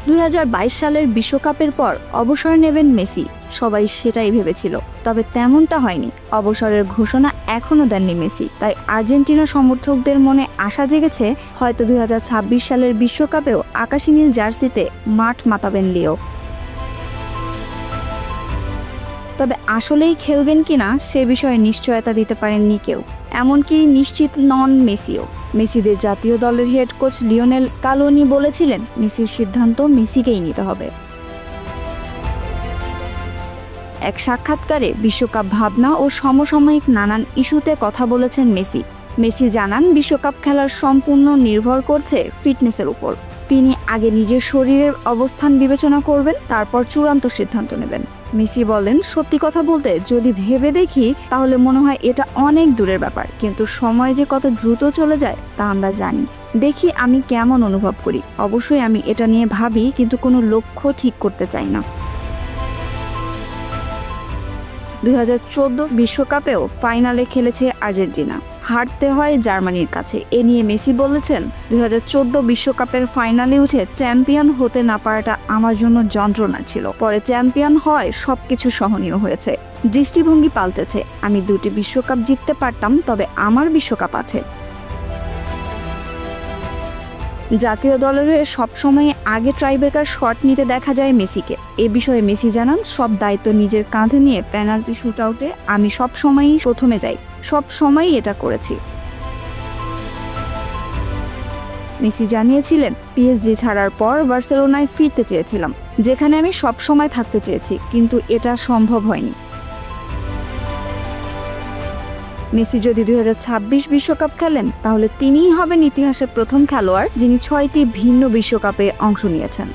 2022 সালের বিশ্বকাপের পর অবসর নেবেন মেসি, সবাই সেটাই ভেবেছিল। তবে তেমনটা হয়নি। অবসরের ঘোষণা এখনও দেননি মেসি। তাই আর্জেন্টিনা সমর্থকদের মনে আশা জেগেছে, হয়তো 2026 সালের বিশ্বকাপেও আকাশি নীল জার্সিতে মাঠ মাতাবেন লিও। তবে আসলেই খেলবেন কিনা সে বিষয়ে নিশ্চয়তা দিতে পারেননি কেউ, এমনকি নিশ্চিত নন মেসিও। মেসিদের জাতীয় দলের হেড কোচ লিওনেল স্কালোনি বলেছিলেন, মেসির সিদ্ধান্ত মেসিকেই নিতে হবে। এক সাক্ষাৎকারে বিশ্বকাপ ভাবনা ও সমসাময়িক নানান ইস্যুতে কথা বলেছেন মেসি। মেসি জানান, বিশ্বকাপ খেলার সম্পূর্ণ নির্ভর করছে ফিটনেসের উপর। তিনি আগে নিজের শরীরের অবস্থান বিবেচনা করবেন, তারপর চূড়ান্ত সিদ্ধান্ত নেবেন। মেসি বলেন, সত্যি কথা বলতে যদি ভেবে দেখি তাহলে মনে হয় এটা অনেক দূরের ব্যাপার, কিন্তু সময় যে কত দ্রুত চলে যায় তা আমরা জানি। দেখি আমি কেমন অনুভব করি। অবশ্যই আমি এটা নিয়ে ভাবি, কিন্তু কোনো লক্ষ্য ঠিক করতে চাই না। 2014 বিশ্বকাপেও ফাইনালে খেলেছে আর্জেন্টিনা, হারতে হয় জার্মানির কাছে। এ নিয়ে মেসি বলেছেন, 2014 বিশ্বকাপের ফাইনালে উঠে চ্যাম্পিয়ন হতে না পারাটা আমার জন্য যন্ত্রণা ছিল। পরে চ্যাম্পিয়ন হয় সবকিছু সহনীয় হয়েছে। দৃষ্টিভঙ্গি পাল্টেছে। আমি 2টি বিশ্বকাপ জিততে পারতাম, তবে আমার বিশ্বকাপ আছে। জাতীয় দলের হয়ে সবসময় আগে ট্রাইব্রেকার শট নিতে দেখা যায় মেসিকে। এ বিষয়ে মেসি জানান, সব দায়িত্ব নিজের কাঁধে নিয়ে পেনাল্টি শুটআউটে আমি সবসময়ই প্রথমে যাই, সবসময়ই এটা করেছি। মেসি জানিয়েছিলেন, পিএসজি ছাড়ার পর বার্সেলোনায় ফিরতে চেয়েছিলাম, যেখানে আমি সবসময় থাকতে চেয়েছি, কিন্তু এটা সম্ভব হয়নি। মেসি যদি 2026 বিশ্বকাপ খেলেন, তাহলে তিনিই হবেন ইতিহাসের প্রথম খেলোয়াড় যিনি 6টি ভিন্ন বিশ্বকাপে অংশ নিয়েছেন।